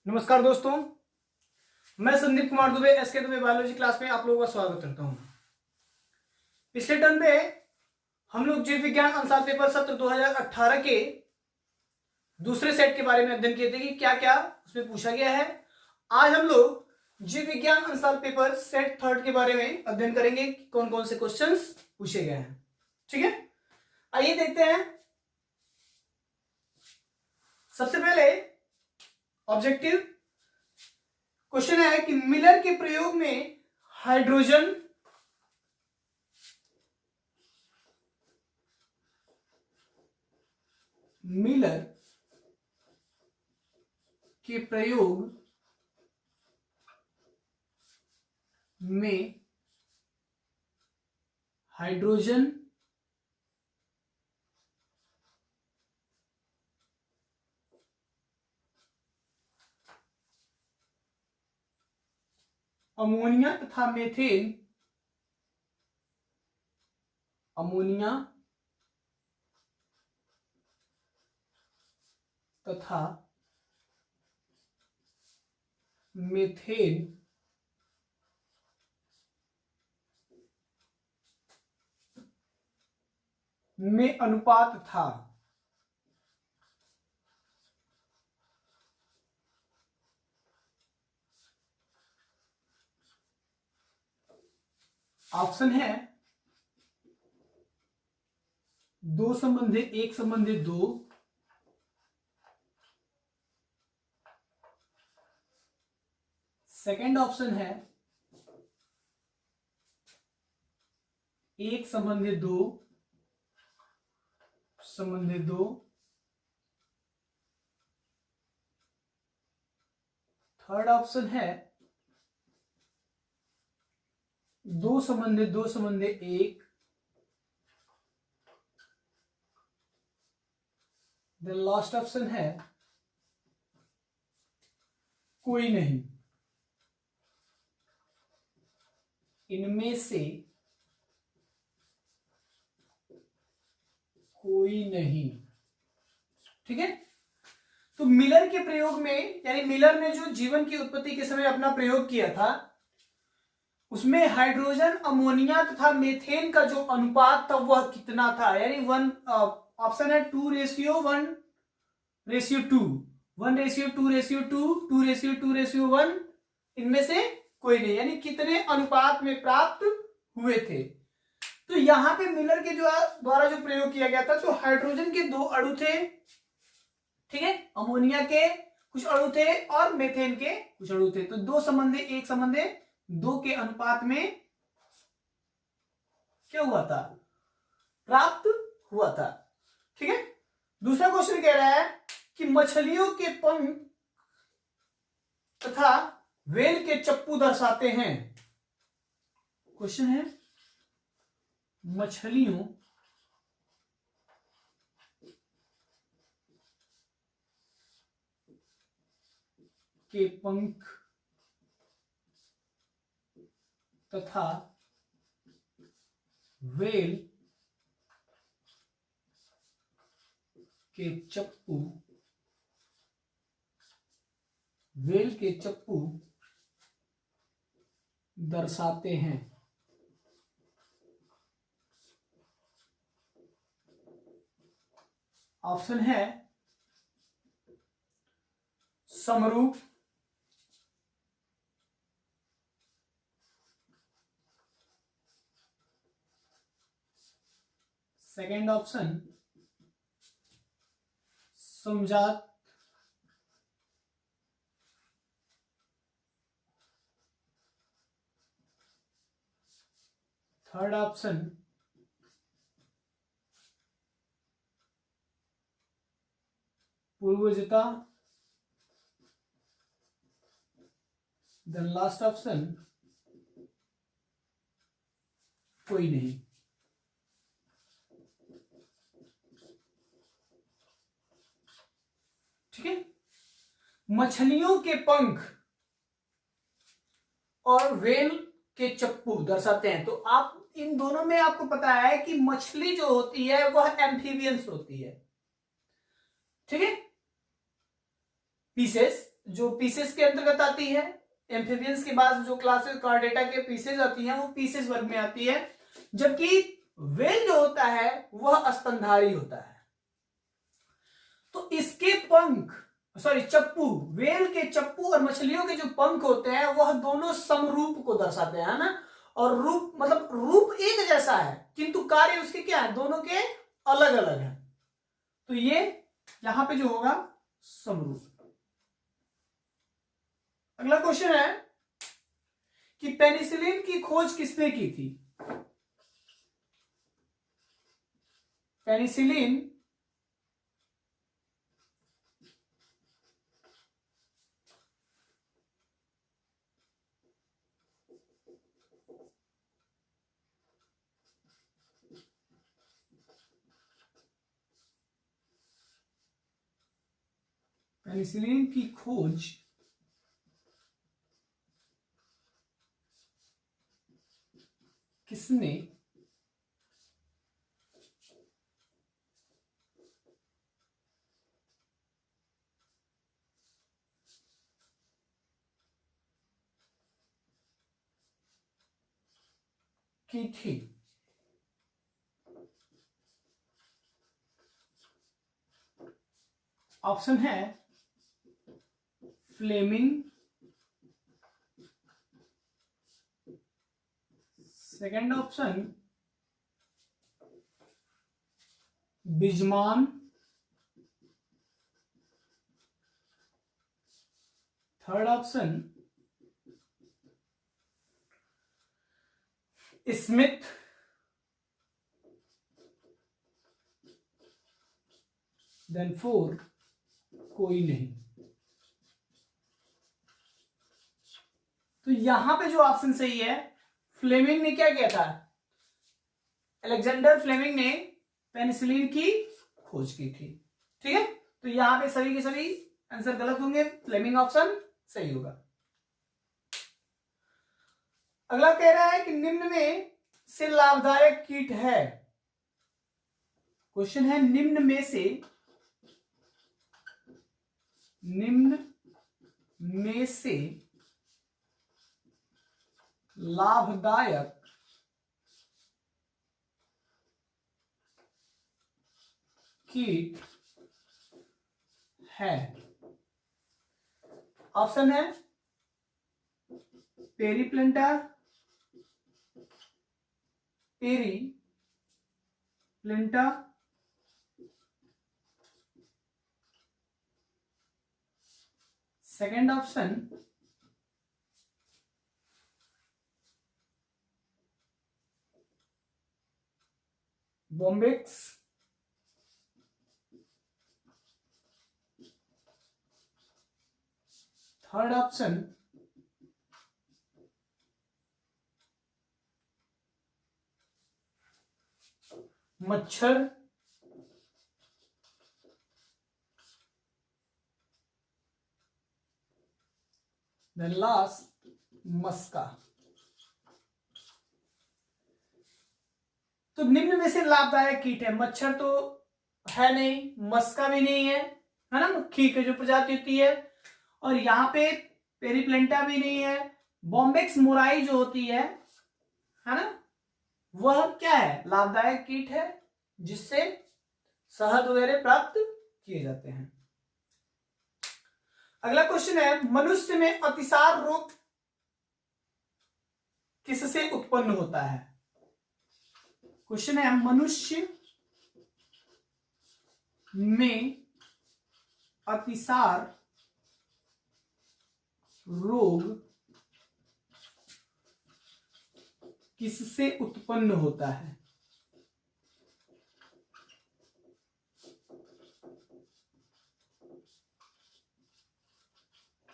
नमस्कार दोस्तों, मैं Sandeep Kumar Dubey SK Dubey biology class में आप लोगों का स्वागत करता हूं। पिछले टर्म में हम लोग जीव विज्ञान अनुसार पेपर सत्र 2018 के दूसरे सेट के बारे में अध्ययन किए थे कि क्या क्या उसमें पूछा गया है। आज हम लोग जीव विज्ञान अनुसार पेपर सेट थर्ड के बारे में अध्ययन करेंगे, कौन कौन से क्वेश्चंस पूछे गए हैं। ठीक है, आइए देखते हैं। सबसे पहले ऑब्जेक्टिव क्वेश्चन है कि मिलर के प्रयोग में हाइड्रोजन मिलर के प्रयोग में हाइड्रोजन अमोनिया तथा मेथेन तथा मेथेन में अनुपात था। ऑप्शन है 2:1:2, सेकंड ऑप्शन है 1:2:2, थर्ड ऑप्शन है 2:2:1, द लास्ट ऑप्शन है कोई नहीं। इनमें से कोई नहीं। ठीक है, तो मिलर के प्रयोग में, यानी मिलर ने जो जीवन की उत्पत्ति के समय अपना प्रयोग किया था, उसमें हाइड्रोजन, अमोनिया तथा मेथेन का जो अनुपात था वह कितना था, यानी ऑप्शन है 2:1:2, 1:2:2, 2:2:1, इनमें से कोई नहीं, यानी कितने अनुपात में प्राप्त हुए थे। तो यहां पे मिलर के द्वारा जो प्रयोग किया गया था, तो हाइड्रोजन के 2 अणु थे, ठीक है, अमोनिया के कुछ अणु थे और मेथेन के कुछ अणु थे। तो 2:1:2 के अनुपात में क्या हुआ था, प्राप्त हुआ था। ठीक है, दूसरा क्वेश्चन कह रहा है कि मछलियों के पंख तथा व्हेल के चप्पू दर्शाते हैं। क्वेश्चन है मछलियों के पंख तथा व्हेल के चप्पू दर्शाते हैं। ऑप्शन है समरूप, सेकंड ऑप्शन समजात, थर्ड ऑप्शन पूर्वजता, देन लास्ट ऑप्शन कोई नहीं। ठीक है, मछलियों के पंख और व्हेल के चप्पू दर्शाते हैं। तो आप इन दोनों में आपको पता है कि मछली जो होती है वह एम्फीबियंस होती है, ठीक है, पीसेस, जो पीसेस के अंतर्गत आती है। एम्फीबियंस के बाद जो क्लासेस कार्डेटा के पीसेस आती हैं वो पीसेस वर्ग में आती है, जबकि वेल जो होता है वह स्तनधारी होता है। तो इसके पंख चप्पू, वेल के चप्पू और मछलियों के जो पंख होते हैं वह दोनों समरूप को दर्शाते हैं, है ना। और रूप मतलब रूप एक जैसा है किंतु कार्य उसके क्या है, दोनों के अलग अलग है। तो ये यहां पे जो होगा समरूप। अगला क्वेश्चन है कि पेनिसिलिन की खोज किसने की थी। पेनिसिलिन पेनिसिलिन की खोज किसने की थी। ऑप्शन है Fleming, second option Weismann, third option Smith, then four कोई नहीं। तो यहां पे जो ऑप्शन सही है, फ्लेमिंग ने क्या किया था, अलेक्जेंडर फ्लेमिंग ने पेनिसिलिन की खोज की थी। ठीक है, तो यहां पे सभी के सभी आंसर गलत होंगे, फ्लेमिंग ऑप्शन सही होगा। अगला कह रहा है कि निम्न में से लाभदायक कीट है। क्वेश्चन है निम्न में से लाभदायक कीट है। ऑप्शन है Periplaneta, second option Bombyx, third option मच्छर, देन लास्ट मस्का। तो निम्न में से लाभदायक कीट है, मच्छर तो है नहीं, मस्का भी नहीं है ना, मक्खी की जो प्रजाति होती है, और यहां पे पेरीप्लेंटा भी नहीं है, बॉम्बिक्स मुराई जो होती है ना, वह क्या है, लाभदायक कीट है जिससे शहद वगैरह प्राप्त किए जाते हैं। अगला क्वेश्चन है मनुष्य में अतिसार रोग किससे उत्पन्न होता है। क्वेश्चन है मनुष्य में अतिसार रोग किससे उत्पन्न होता है।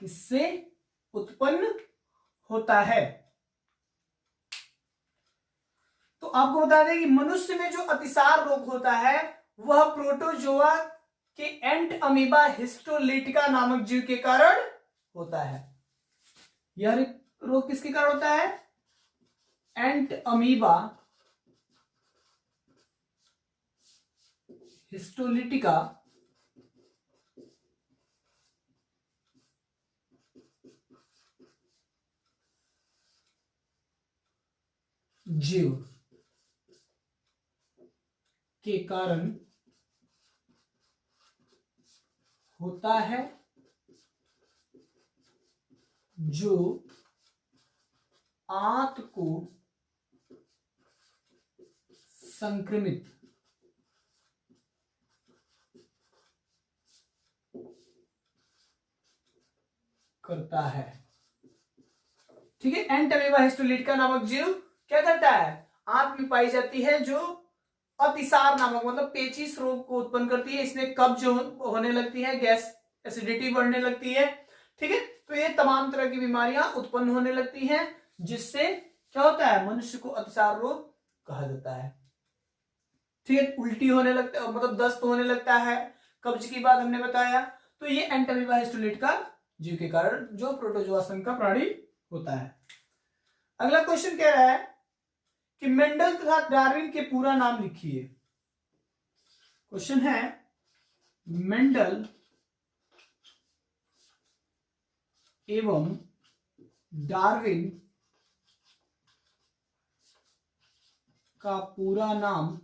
किससे उत्पन्न होता है। तो आपको बता दें कि मनुष्य में जो अतिसार रोग होता है वह प्रोटोजोआ के एंट अमीबा हिस्टोलिटिका नामक जीव के कारण होता है। यह रोग किसके कारण होता है, एंट अमीबा हिस्टोलिटिका जीव के कारण होता है, जो आंत को संक्रमित करता है। ठीक है, एंटमीबा हिस्टोलिटिका नामक जीव क्या करता है, आंत में पाई जाती है, जो अतिसार नामक मतलब पेचिश रोग को उत्पन्न करती है। इसमें कब्ज होने लगती है, गैस एसिडिटी बढ़ने लगती है। ठीक है, तो ये तमाम तरह की बीमारियां उत्पन्न होने लगती हैं, जिससे क्या होता है, मनुष्य को अतिसार रोग कहा जाता है। ठीक है, उल्टी होने लगता है, मतलब दस्त होने लगता है, कब्ज की बात हमने बताया। तो ये एंटमीबा हिस्टोलिटिका जीव के कारण जो प्रोटोजोआ संघ का प्राणी होता है। अगला क्वेश्चन कह रहा है कि मेंडल तथा डार्विन के पूरा नाम लिखिए। क्वेश्चन है मेंडल एवं डार्विन का पूरा नाम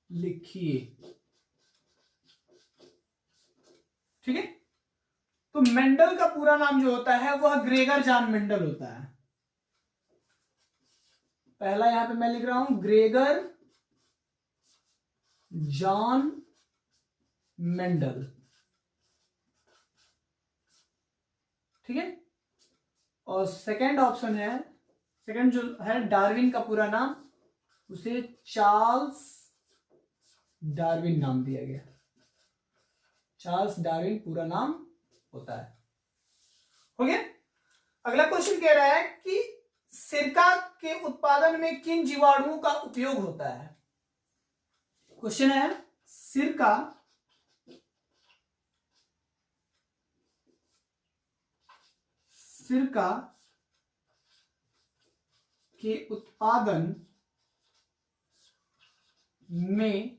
लिखिए। ठीक है, तो मेंडल का पूरा नाम जो होता है वह ग्रेगर जॉन मेंडल होता है। पहला यहां पे मैं लिख रहा हूं ग्रेगर जॉन मेंडल। ठीक है, और सेकंड ऑप्शन है, सेकंड जो है डार्विन का पूरा नाम, उसे चार्ल्स डार्विन नाम दिया गया। चार्ल्स डार्विन पूरा नाम होता है। हो गया। अगला क्वेश्चन कह रहा है कि सिरका के उत्पादन में किन जीवाणुओं का उपयोग होता है। क्वेश्चन है सिरका के उत्पादन में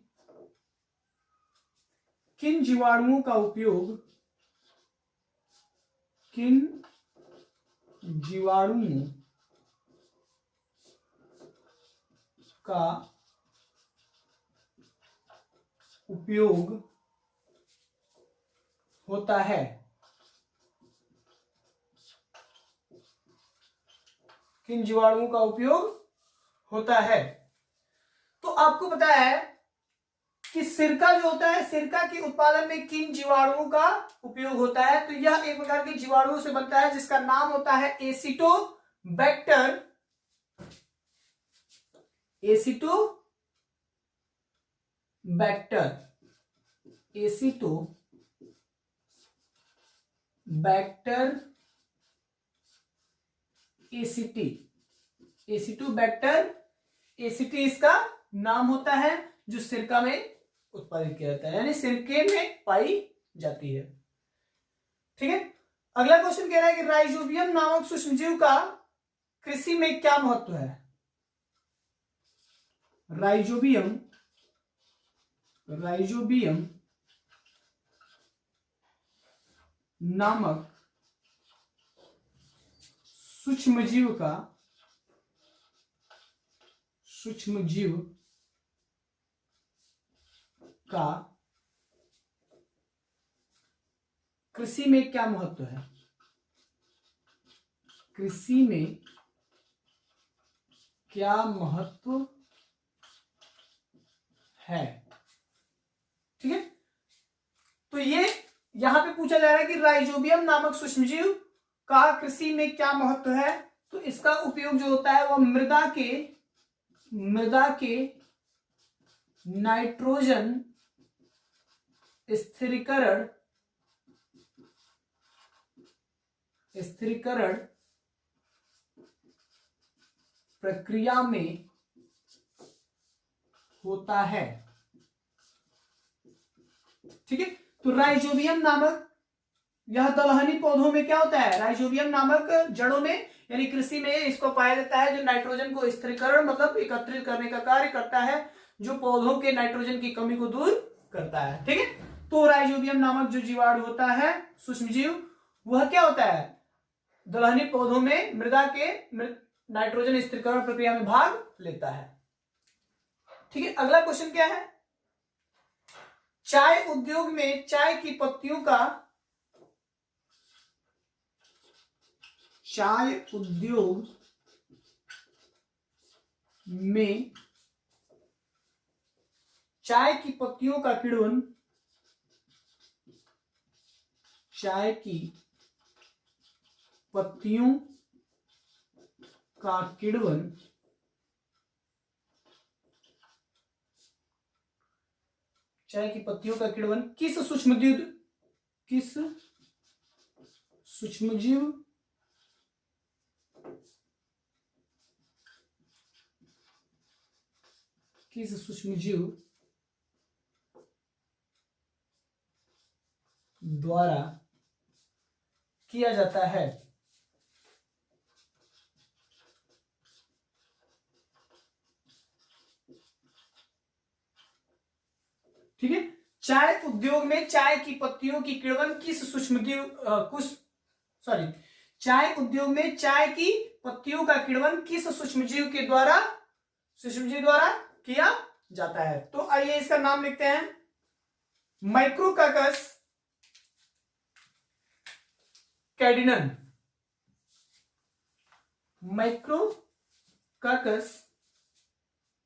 किन जीवाणुओं का उपयोग होता है। किन जीवाणुओं का उपयोग होता है। तो आपको पता है कि सिरका जो होता है, सिरका के उत्पादन में किन जीवाणुओं का उपयोग होता है। तो यह एक प्रकार के जीवाणुओं से बनता है जिसका नाम होता है एसिटोबैक्टर। एसिटोबैक्टर एसिटोबैक्टर एसिटी इसका नाम होता है, जो सिरका में उत्पादित किया जाता है, यानी सिरके में पाई जाती है। ठीक है, अगला क्वेश्चन कह रहा है कि राइजोबियम नामक सूक्ष्मजीव का कृषि में क्या महत्व है। राइजोबियम नामक सूक्ष्मजीव का कृषि में क्या महत्व है। कृषि में क्या महत्व है। ठीक है, तो ये यहां पे पूछा जा रहा है कि राइजोबियम नामक सूक्ष्मजीव का कृषि में क्या महत्व है। तो इसका उपयोग जो होता है वह मृदा के नाइट्रोजन स्थिरीकरण प्रक्रिया में होता है। ठीक है, तो राइजोबियम नामक यह दलहनी पौधों में क्या होता है, राइजोबियम नामक जड़ों में यानी कृषि में इसको पाया जाता है, जो नाइट्रोजन को स्थिरीकरण मतलब एकत्रित करने का कार्य करता है, जो पौधों के नाइट्रोजन की कमी को दूर करता है। ठीक है, तो राइजोबियम नामक जो जीवाणु होता है सूक्ष्मजीव, वह क्या होता है, दलहनी पौधों में मृदा के नाइट्रोजन स्थिरीकरण प्रक्रिया में भाग लेता है। ठीक है, अगला क्वेश्चन क्या है? चाय उद्योग में चाय की पत्तियों का चाय उद्योग में चाय की पत्तियों का किण्वन चाय की पत्तियों का किण्वन चाय की पत्तियों का किण्वन किस सूक्ष्मजीव द्वारा किया जाता है? ठीक है, चाय उद्योग में चाय की पत्तियों की किण्वन किस चाय उद्योग में चाय की पत्तियों का किण्वन किस सूक्ष्मजीव द्वारा किया जाता है? तो आइए इसका नाम लिखते हैं, माइक्रोकाकस कैडिनम। माइक्रोकाकस,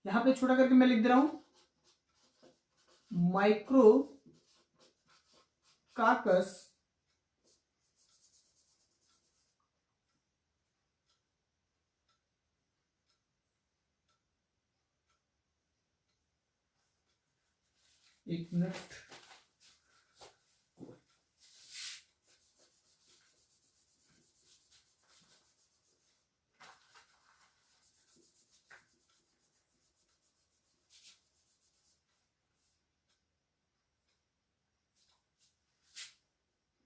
यहां पे छोटा करके मैं लिख दे रहा हूं, माइक्रोकाकस एक मिनट,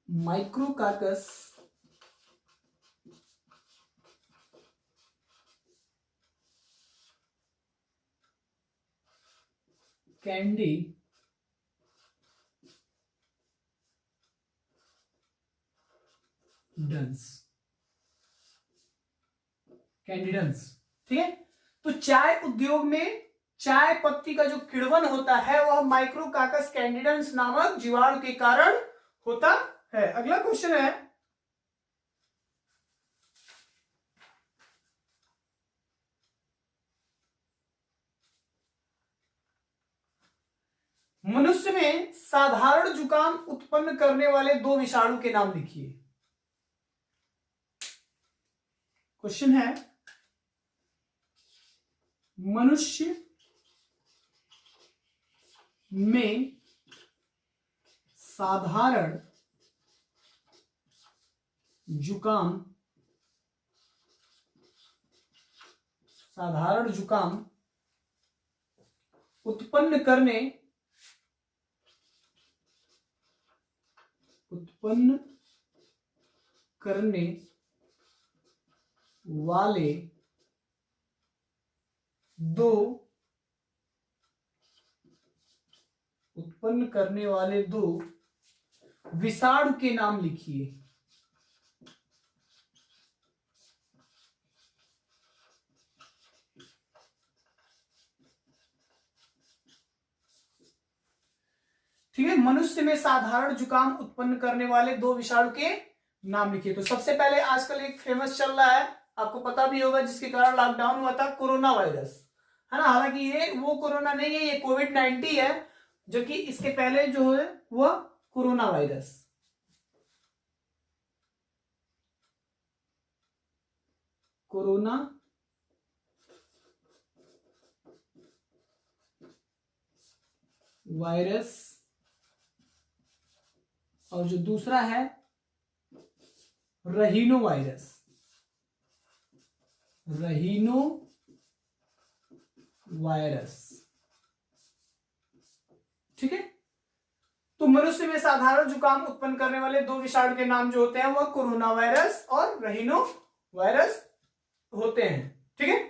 माइक्रोकाकस कैंडिडेंस। ठीक है, तो चाय उद्योग में चाय पत्ती का जो किण्वन होता है वह माइक्रोकाकस कैंडिडेंस नामक जीवाणु के कारण होता है। अगला क्वेश्चन है, मनुष्य में साधारण जुकाम उत्पन्न करने वाले दो विषाणु के नाम लिखिए। क्वेश्चन है, मनुष्य में साधारण जुकाम उत्पन्न करने वाले दो विषाणु के नाम लिखिए। ठीक है, मनुष्य में साधारण जुकाम उत्पन्न करने वाले दो विषाणु के नाम लिखिए। तो सबसे पहले आजकल एक फेमस चल रहा है, आपको पता भी होगा, जिसके कारण लॉकडाउन हुआ था, कोरोना वायरस, है ना। हालांकि ये वो कोरोना नहीं है, ये कोविड-19 है, जो कि इसके पहले जो है वह कोरोना वायरस। कोरोना वायरस, और जो दूसरा है रहीनो वायरस। ठीक है, तो मनुष्य में साधारण जुकाम उत्पन्न करने वाले दो विषाणु के नाम जो होते हैं वह कोरोना वायरस और रहीनो वायरस होते हैं। ठीक है,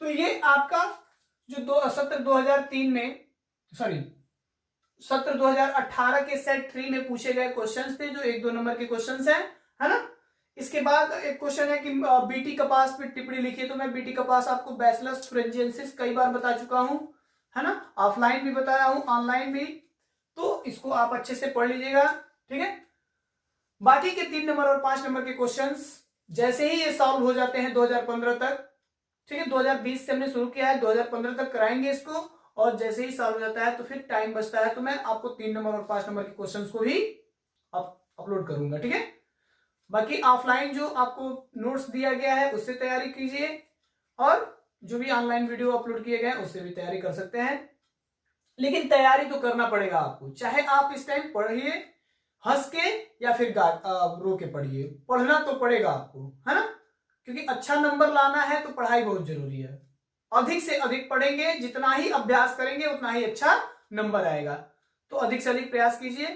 तो ये आपका जो सत्र 2018 के सेट 3 में पूछे गए क्वेश्चंस थे, जो 1-2 नंबर के क्वेश्चंस हैं, है ना। इसके बाद एक क्वेश्चन है कि बीटी कपास पे टिप्पणी लिखिए। तो मैं बीटी कपास आपको बैसिलस thuringiensis कई बार बता चुका हूं, है ना, ऑफलाइन भी बताया हूं, ऑनलाइन भी, तो इसको आप अच्छे से पढ़ लीजिएगा, ठीक है। बाकी के 3 नंबर और 5 नंबर के क्वेश्चंस जैसे ही ये सॉल्व हो जाते हैं 2015 तक, ठीक है, 2020 से हमने शुरू किया है, 2015 तक कराएंगे इसको, और जैसे ही सॉल्व हो जाता है तो फिर टाइम बचता है तो मैं आपको 3 नंबर और 5 नंबर के क्वेश्चंस को भी अपलोड करूंगा, ठीक है। बाकी ऑफलाइन जो आपको नोट्स दिया गया है उससे तैयारी कीजिए, और जो भी ऑनलाइन वीडियो अपलोड किए गए हैं उससे भी तैयारी कर सकते हैं। लेकिन तैयारी तो करना पड़ेगा आपको, चाहे आप इस टाइम पढ़िए हंस के या फिर रो के पढ़िए, पढ़ना तो पड़ेगा आपको, है ना, क्योंकि अच्छा नंबर लाना है तो पढ़ाई बहुत जरूरी है। अधिक से अधिक पढ़ेंगे, जितना ही अभ्यास करेंगे उतना ही अच्छा नंबर आएगा। तो अधिक से अधिक प्रयास कीजिए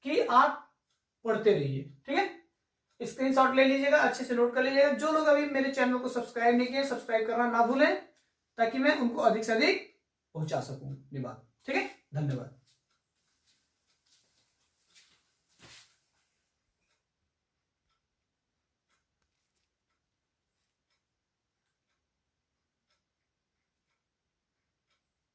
कि आप पढ़ते रहिए, ठीक है। स्क्रीनशॉट ले लीजिएगा, अच्छे से नोट कर लीजिएगा। जो लोग अभी मेरे चैनल को सब्सक्राइब नहीं किए, सब्सक्राइब करना ना भूलें, ताकि मैं उनको अधिक से अधिक पहुंचा सकूं अपनी बात, ठीक है। धन्यवाद।